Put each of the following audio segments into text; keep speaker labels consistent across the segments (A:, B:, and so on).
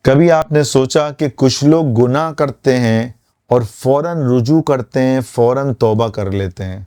A: کبھی آپ نے سوچا کہ کچھ لوگ گناہ کرتے ہیں اور فوراً رجوع کرتے ہیں، فوراً توبہ کر لیتے ہیں،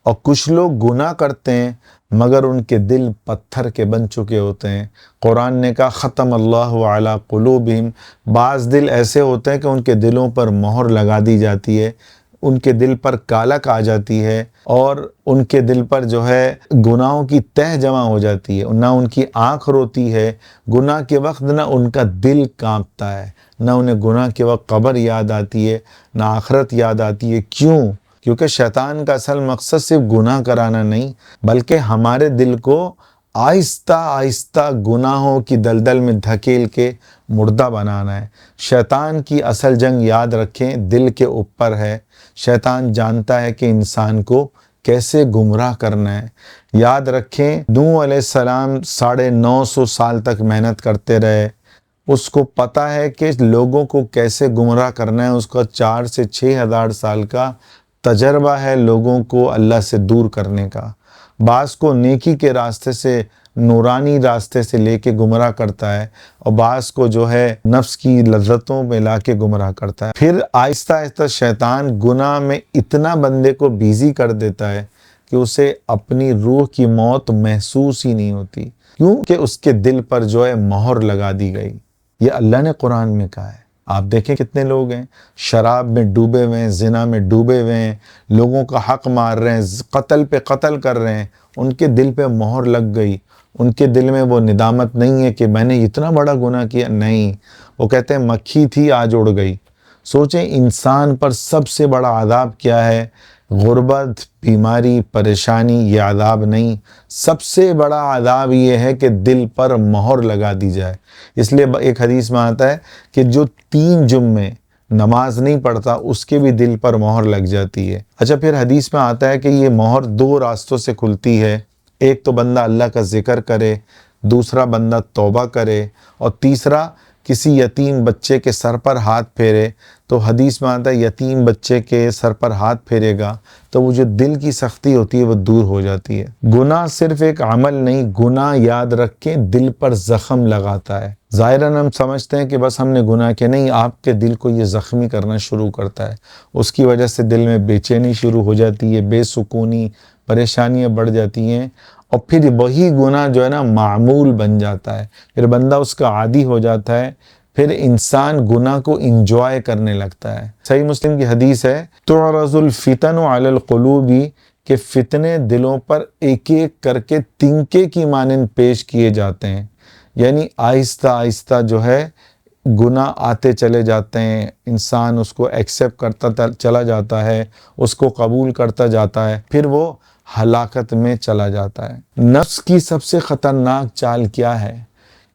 A: اور کچھ لوگ گناہ کرتے ہیں مگر ان کے دل پتھر کے بن چکے ہوتے ہیں۔ قرآن نے کہا ختم اللہ علی قلوبہم، بعض دل ایسے ہوتے ہیں کہ ان کے دلوں پر مہر لگا دی جاتی ہے، ان کے دل پر کالک آ جاتی ہے، اور ان کے دل پر جو ہے گناہوں کی تہ جمع ہو جاتی ہے، نہ ان کی آنکھ روتی ہے گناہ کے وقت، نہ ان کا دل کانپتا ہے، نہ انہیں گناہ کے وقت قبر یاد آتی ہے، نہ آخرت یاد آتی ہے۔ کیوں؟ کیونکہ شیطان کا اصل مقصد صرف گناہ کرانا نہیں، بلکہ ہمارے دل کو آہستہ آہستہ گناہوں کی دلدل میں دھکیل کے مردہ بنانا ہے۔ شیطان کی اصل جنگ یاد رکھیں دل کے اوپر ہے۔ شیطان جانتا ہے کہ انسان کو کیسے گمراہ کرنا ہے۔ یاد رکھیں نوح علیہ السلام 950 سال تک محنت کرتے رہے، اس کو پتہ ہے کہ لوگوں کو کیسے گمراہ کرنا ہے، اس کا 4 سے 6 ہزار سال کا تجربہ ہے لوگوں کو اللہ سے دور کرنے کا۔ بعض کو نیکی کے راستے سے، نورانی راستے سے لے کے گمراہ کرتا ہے، اور بعض کو جو ہے نفس کی لذتوں میں لا کے گمراہ کرتا ہے۔ پھر آہستہ آہستہ شیطان گناہ میں اتنا بندے کو بیزی کر دیتا ہے کہ اسے اپنی روح کی موت محسوس ہی نہیں ہوتی، کیونکہ اس کے دل پر جو ہے مہر لگا دی گئی۔ یہ اللہ نے قرآن میں کہا ہے۔ آپ دیکھیں کتنے لوگ ہیں شراب میں ڈوبے ہوئے ہیں، زنا میں ڈوبے ہوئے ہیں، لوگوں کا حق مار رہے ہیں، قتل پہ قتل کر رہے ہیں، ان کے دل پہ مہر لگ گئی، ان کے دل میں وہ ندامت نہیں ہے کہ میں نے اتنا بڑا گناہ کیا، نہیں، وہ کہتے ہیں مکھی تھی آج اڑ گئی۔ سوچیں انسان پر سب سے بڑا عذاب کیا ہے؟ غربت، بیماری، پریشانی، یہ عذاب نہیں، سب سے بڑا عذاب یہ ہے کہ دل پر مہر لگا دی جائے۔ اس لیے ایک حدیث میں آتا ہے کہ جو 3 جمعے نماز نہیں پڑھتا اس کے بھی دل پر مہر لگ جاتی ہے۔ اچھا، پھر حدیث میں آتا ہے کہ یہ مہر 2 راستوں سے کھلتی ہے، ایک تو بندہ اللہ کا ذکر کرے، دوسرا بندہ توبہ کرے، اور تیسرا کسی یتیم بچے کے سر پر ہاتھ پھیرے۔ تو حدیث میں آتا ہے یتیم بچے کے سر پر ہاتھ پھیرے گا تو وہ جو دل کی سختی ہوتی ہے وہ دور ہو جاتی ہے۔ گناہ صرف ایک عمل نہیں، گناہ یاد رکھیں دل پر زخم لگاتا ہے۔ ظاہراً ہم سمجھتے ہیں کہ بس ہم نے گناہ کیا، نہیں، آپ کے دل کو یہ زخمی کرنا شروع کرتا ہے، اس کی وجہ سے دل میں بے چینی شروع ہو جاتی ہے، بے سکونی، پریشانیاں بڑھ جاتی ہیں، اور پھر وہی گناہ جو ہے نا معمول بن جاتا ہے، پھر بندہ اس کا عادی ہو جاتا ہے، پھر انسان گناہ کو انجوائے کرنے لگتا ہے۔ صحیح مسلم کی حدیث ہے تعرض الفتن علی القلوب، کہ فتنے دلوں پر ایک ایک کر کے تنکے کی مانند پیش کیے جاتے ہیں، یعنی آہستہ آہستہ جو ہے گناہ آتے چلے جاتے ہیں، انسان اس کو ایکسیپٹ کرتا چلا جاتا ہے، اس کو قبول کرتا جاتا ہے، پھر وہ ہلاکت میں چلا جاتا ہے۔ نفس کی سب سے خطرناک چال کیا ہے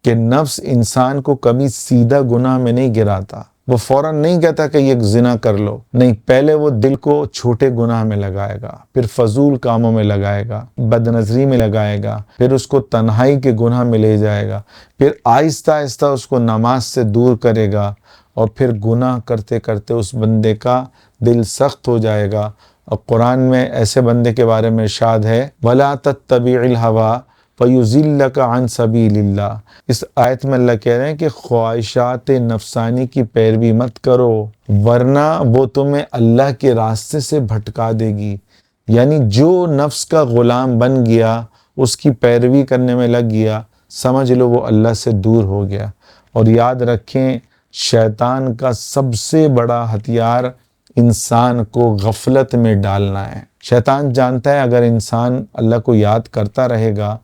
A: کہ نفس انسان کو کبھی سیدھا گناہ میں نہیں گراتا، وہ فوراً نہیں کہتا کہ یہ زنا کر لو، نہیں، پہلے وہ دل کو چھوٹے گناہ میں لگائے گا، پھر فضول کاموں میں لگائے گا، بد نظری میں لگائے گا، پھر اس کو تنہائی کے گناہ میں لے جائے گا، پھر آہستہ آہستہ اس کو نماز سے دور کرے گا، اور پھر گناہ کرتے کرتے اس بندے کا دل سخت ہو جائے گا۔ اور قرآن میں ایسے بندے کے بارے میں ارشاد ہے وَلَا تَتَّبِعِ الْهَوَىٰ فَيُضِلَّكَ عَنْ سَبِيلِ اللَّهِ۔ اس آیت میں اللہ کہہ رہے ہیں کہ خواہشات نفسانی کی پیروی مت کرو، ورنہ وہ تمہیں اللہ کے راستے سے بھٹکا دے گی۔ یعنی جو نفس کا غلام بن گیا، اس کی پیروی کرنے میں لگ گیا، سمجھ لو وہ اللہ سے دور ہو گیا۔ اور یاد رکھیں شیطان کا سب سے بڑا ہتھیار انسان کو غفلت میں ڈالنا ہے۔ شیطان جانتا ہے اگر انسان اللہ کو یاد کرتا رہے گا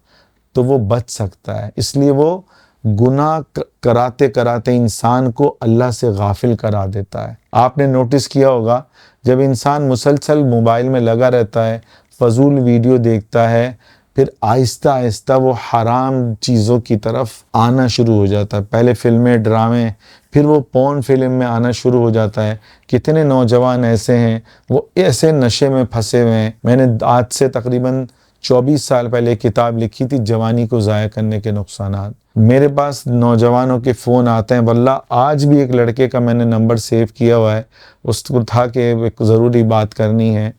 A: تو وہ بچ سکتا ہے، اس لیے وہ گناہ کراتے کراتے انسان کو اللہ سے غافل کرا دیتا ہے۔ آپ نے نوٹس کیا ہوگا جب انسان مسلسل موبائل میں لگا رہتا ہے، فضول ویڈیو دیکھتا ہے، پھر آہستہ آہستہ وہ حرام چیزوں کی طرف آنا شروع ہو جاتا ہے، پہلے فلمیں، ڈرامے، پھر وہ پورن فلم میں آنا شروع ہو جاتا ہے۔ کتنے نوجوان ایسے ہیں وہ ایسے نشے میں پھنسے ہوئے ہیں۔ میں نے آج سے تقریباً 24 سال پہلے کتاب لکھی تھی جوانی کو ضائع کرنے کے نقصانات۔ میرے پاس نوجوانوں کے فون آتے ہیں، واللہ آج بھی ایک لڑکے کا میں نے نمبر سیو کیا ہوا ہے، اس کو تھا کہ ایک ضروری بات کرنی ہے،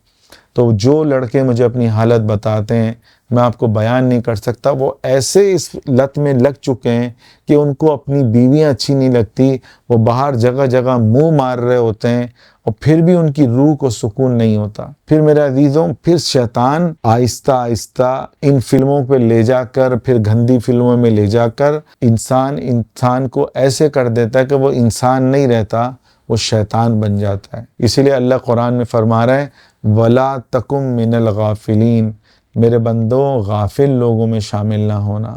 A: تو جو لڑکے مجھے اپنی حالت بتاتے ہیں میں آپ کو بیان نہیں کر سکتا۔ وہ ایسے اس لت میں لگ چکے ہیں کہ ان کو اپنی بیویاں اچھی نہیں لگتی، وہ باہر جگہ جگہ منہ مار رہے ہوتے ہیں اور پھر بھی ان کی روح کو سکون نہیں ہوتا۔ پھر میرے عزیزوں، پھر شیطان آہستہ آہستہ ان فلموں پہ لے جا کر، پھر گندی فلموں میں لے جا کر انسان کو ایسے کر دیتا ہے کہ وہ انسان نہیں رہتا، وہ شیطان بن جاتا ہے۔ اسی لیے اللہ قرآن میں فرما رہا ہے وَلَا تَكُن مِّنَ الْغَافِلِينَ، میرے بندوں غافل لوگوں میں شامل نہ ہونا۔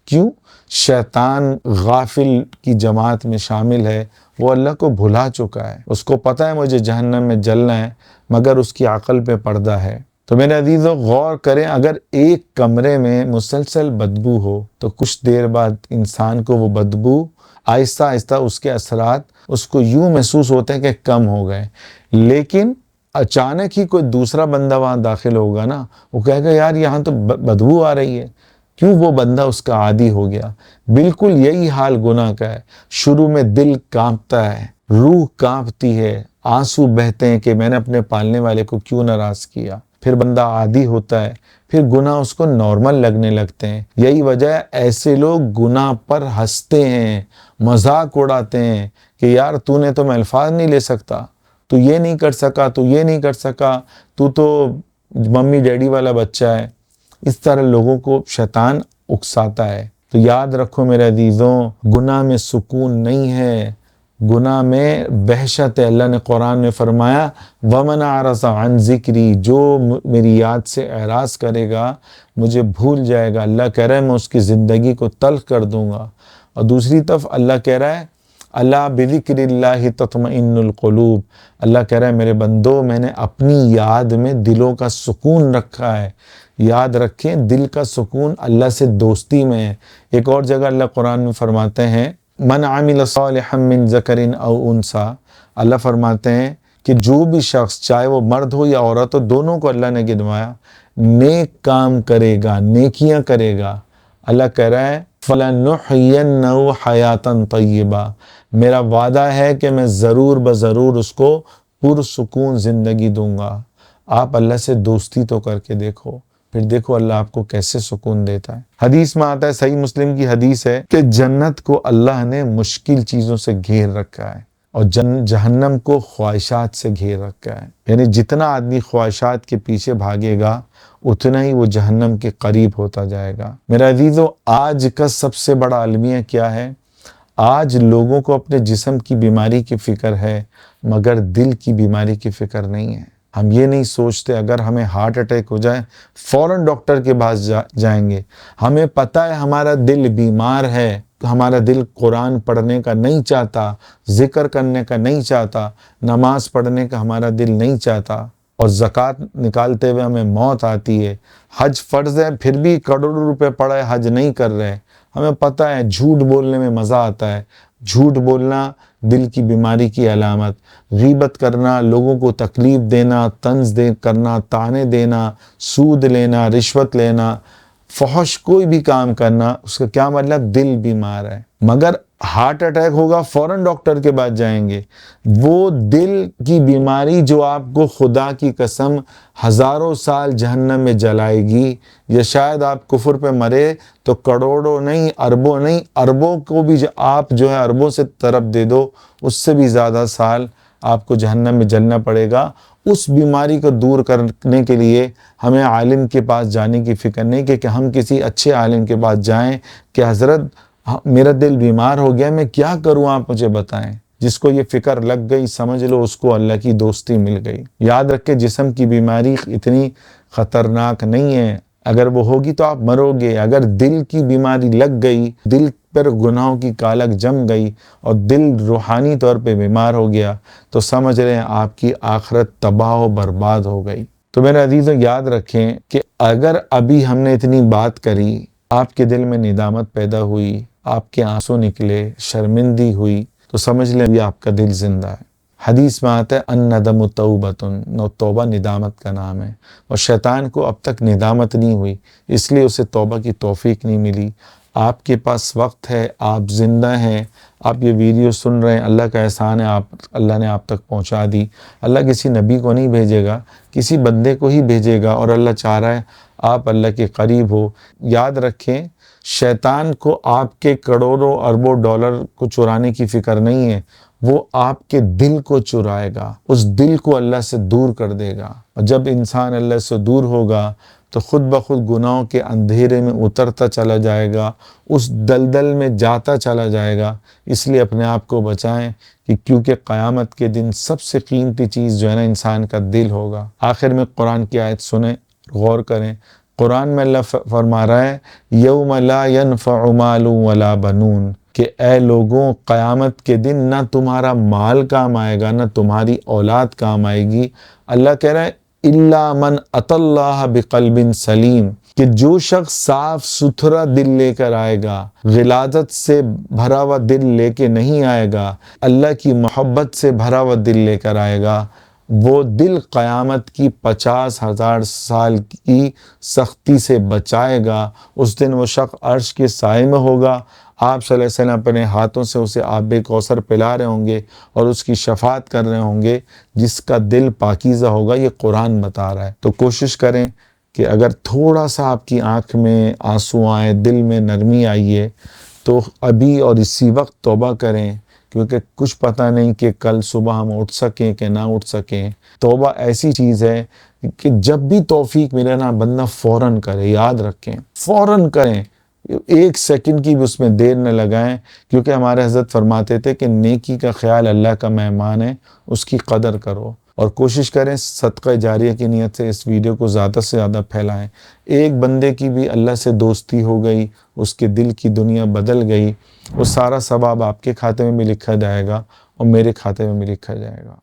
A: کیوں؟ شیطان غافل کی جماعت میں شامل ہے، وہ اللہ کو بھلا چکا ہے، اس کو پتہ ہے مجھے جہنم میں جلنا ہے، مگر اس کی عقل پہ پردہ ہے۔ تو میرے عزیزوں غور کریں، اگر ایک کمرے میں مسلسل بدبو ہو تو کچھ دیر بعد انسان کو وہ بدبو آہستہ آہستہ اس کے اثرات اس کو یوں محسوس ہوتے ہیں کہ کم ہو گئے، لیکن اچانک ہی کوئی دوسرا بندہ وہاں داخل ہوگا نا، وہ کہے گا یار یہاں تو بدبو آ رہی ہے، کیوں؟ وہ بندہ اس کا عادی ہو گیا۔ بالکل یہی حال گناہ کا ہے۔ شروع میں دل کانپتا ہے، روح کانپتی ہے، آنسو بہتے ہیں کہ میں نے اپنے پالنے والے کو کیوں ناراض کیا۔ پھر بندہ عادی ہوتا ہے، پھر گناہ اس کو نارمل لگنے لگتے ہیں۔ یہی وجہ ہے ایسے لوگ گناہ پر ہنستے ہیں، مذاق اڑاتے ہیں کہ یار تو نے تو میں الفاظ نہیں لے سکتا، تو یہ نہیں کر سکا، تو یہ نہیں کر سکا، تو ممی ڈیڈی والا بچہ ہے۔ اس طرح لوگوں کو شیطان اکساتا ہے۔ تو یاد رکھو میرے عزیزوں، گناہ میں سکون نہیں ہے، گناہ میں وحشت ہے۔ اللہ نے قرآن میں فرمایا وَمَنْ أَعْرَضَ عَنْ ذِكْرِي، جو میری یاد سے اعراض کرے گا، مجھے بھول جائے گا، اللہ کہہ رہا ہے میں اس کی زندگی کو تلخ کر دوں گا۔ اور دوسری طرف اللہ کہہ رہا ہے اللہ بذکر اللہ تطمئن القلوب، اللہ کہہ رہا ہے میرے بندو میں نے اپنی یاد میں دلوں کا سکون رکھا ہے۔ یاد رکھیں دل کا سکون اللہ سے دوستی میں ہے۔ ایک اور جگہ اللہ قرآن میں فرماتے ہیں من عمل صالحا من ذکر او انثی، اللہ فرماتے ہیں کہ جو بھی شخص چاہے وہ مرد ہو یا عورت ہو، دونوں کو اللہ نے گنوایا، نیک کام کرے گا، نیکیاں کرے گا، اللہ کہہ رہا ہے فَلَنُحْيِيَنَّهُ حَيَاةً طَيِّبَةً، میرا وعدہ ہے کہ میں ضرور بضرور اس کو پرسکون زندگی دوں گا۔ آپ اللہ سے دوستی تو کر کے دیکھو، پھر دیکھو اللہ آپ کو کیسے سکون دیتا ہے۔ حدیث میں آتا ہے، صحیح مسلم کی حدیث ہے کہ جنت کو اللہ نے مشکل چیزوں سے گھیر رکھا ہے اور جہنم کو خواہشات سے گھیر رکھا ہے۔ یعنی جتنا آدمی خواہشات کے پیچھے بھاگے گا اتنا ہی وہ جہنم کے قریب ہوتا جائے گا۔ میرا عزیزو، آج کا سب سے بڑا المیہ کیا ہے؟ آج لوگوں کو اپنے جسم کی بیماری کی فکر ہے مگر دل کی بیماری کی فکر نہیں ہے۔ ہم یہ نہیں سوچتے اگر ہمیں ہارٹ اٹیک ہو جائے فوراً ڈاکٹر کے پاس جائیں گے۔ ہمیں پتہ ہے ہمارا دل بیمار ہے، ہمارا دل قرآن پڑھنے کا نہیں چاہتا، ذکر کرنے کا نہیں چاہتا، نماز پڑھنے کا ہمارا دل نہیں چاہتا، اور زکوٰۃ نکالتے ہوئے ہمیں موت آتی ہے۔ حج فرض ہے پھر بھی کروڑوں روپے پڑا ہے حج نہیں کر رہے۔ ہمیں پتہ ہے جھوٹ بولنے میں مزہ آتا ہے، جھوٹ بولنا دل کی بیماری کی علامت، غیبت کرنا، لوگوں کو تکلیف دینا، طنز کرنا، طعنے دینا، سود لینا، رشوت لینا، فحش کوئی بھی کام کرنا، اس کا کیا مطلب؟ دل بیمار ہے۔ مگر ہارٹ اٹیک ہوگا فوراً ڈاکٹر کے پاس جائیں گے۔ وہ دل کی بیماری جو آپ کو خدا کی قسم ہزاروں سال جہنم میں جلائے گی، یا شاید آپ کفر پہ مرے تو کروڑوں نہیں، اربوں نہیں، اربوں کو بھی آپ جو ہے اربوں سے طرف دے دو، اس سے بھی زیادہ سال آپ کو جہنم میں جلنا پڑے گا۔ اس بیماری کو دور کرنے کے لیے ہمیں عالم کے پاس جانے کی فکر نہیں کہ ہم کسی اچھے عالم کے پاس جائیں کہ حضرت میرا دل بیمار ہو گیا، میں کیا کروں آپ مجھے بتائیں۔ جس کو یہ فکر لگ گئی سمجھ لو اس کو اللہ کی دوستی مل گئی۔ یاد رکھے جسم کی بیماری اتنی خطرناک نہیں ہے، اگر وہ ہوگی تو آپ مرو گے۔ اگر دل کی بیماری لگ گئی، دل پر گناہوں کی کالک جم گئی اور دل روحانی طور پہ بیمار ہو گیا تو سمجھ رہے ہیں آپ کی آخرت تباہ و برباد ہو گئی۔ تو میرے عزیزوں یاد رکھیں کہ اگر ابھی ہم نے اتنی بات کری، آپ کے دل میں ندامت پیدا ہوئی، آپ کے آنسو نکلے، شرمندگی ہوئی، تو سمجھ لیں یہ آپ کا دل زندہ ہے۔ حدیث میں آتا ہے الندم توبۃ، توبہ ندامت کا نام ہے، اور شیطان کو اب تک ندامت نہیں ہوئی، اس لیے اسے توبہ کی توفیق نہیں ملی۔ آپ کے پاس وقت ہے، آپ زندہ ہیں، آپ یہ ویڈیو سن رہے ہیں، اللہ کا احسان ہے، اللہ نے آپ تک پہنچا دی۔ اللہ کسی نبی کو نہیں بھیجے گا، کسی بندے کو ہی بھیجے گا، اور اللہ چاہ رہا ہے آپ اللہ کے قریب ہو۔ یاد رکھیں، شیطان کو آپ کے کروڑوں اربوں ڈالر کو چرانے کی فکر نہیں ہے، وہ آپ کے دل کو چرائے گا، اس دل کو اللہ سے دور کر دے گا۔ اور جب انسان اللہ سے دور ہوگا تو خود بخود گناہوں کے اندھیرے میں اترتا چلا جائے گا، اس دلدل میں جاتا چلا جائے گا۔ اس لیے اپنے آپ کو بچائیں، کیونکہ قیامت کے دن سب سے قیمتی چیز جو ہے نا انسان کا دل ہوگا۔ آخر میں قرآن کی آیت سنیں، غور کریں۔ قرآن میں اللہ فرما رہا ہے یوم لا ينفع مال ولا بنون، کہ اے لوگوں، قیامت کے دن نہ تمہارا مال کام آئے گا، نہ تمہاری اولاد کام آئے گی۔ اللہ کہہ رہا ہے الا من اتى اللہ بقلب سلیم، کہ جو شخص صاف ستھرا دل لے کر آئے گا، غلاظت سے بھرا ہوا دل لے کے نہیں آئے گا، اللہ کی محبت سے بھرا ہوا دل لے کر آئے گا، وہ دل قیامت کی 50,000 سال کی سختی سے بچائے گا۔ اس دن وہ شخص عرش کے سائے میں ہوگا، آپ صلی اللہ علیہ وسلم اپنے ہاتھوں سے اسے آب کوثر پلا رہے ہوں گے اور اس کی شفاعت کر رہے ہوں گے، جس کا دل پاکیزہ ہوگا۔ یہ قرآن بتا رہا ہے۔ تو کوشش کریں کہ اگر تھوڑا سا آپ کی آنکھ میں آنسو آئے، دل میں نرمی آئیے، تو ابھی اور اسی وقت توبہ کریں، کیونکہ کچھ پتہ نہیں کہ کل صبح ہم اٹھ سکیں کہ نہ اٹھ سکیں۔ توبہ ایسی چیز ہے کہ جب بھی توفیق ملے نا، بندہ فوراً کرے، یاد رکھیں، فوراً کریں، 1 سیکنڈ کی بھی اس میں دیر نہ لگائیں، کیونکہ ہمارے حضرت فرماتے تھے کہ نیکی کا خیال اللہ کا مہمان ہے، اس کی قدر کرو۔ اور کوشش کریں صدقہ جاریہ کی نیت سے اس ویڈیو کو زیادہ سے زیادہ پھیلائیں۔ ایک بندے کی بھی اللہ سے دوستی ہو گئی، اس کے دل کی دنیا بدل گئی، وہ سارا ثواب آپ کے کھاتے میں بھی لکھا جائے گا اور میرے کھاتے میں بھی لکھا جائے گا۔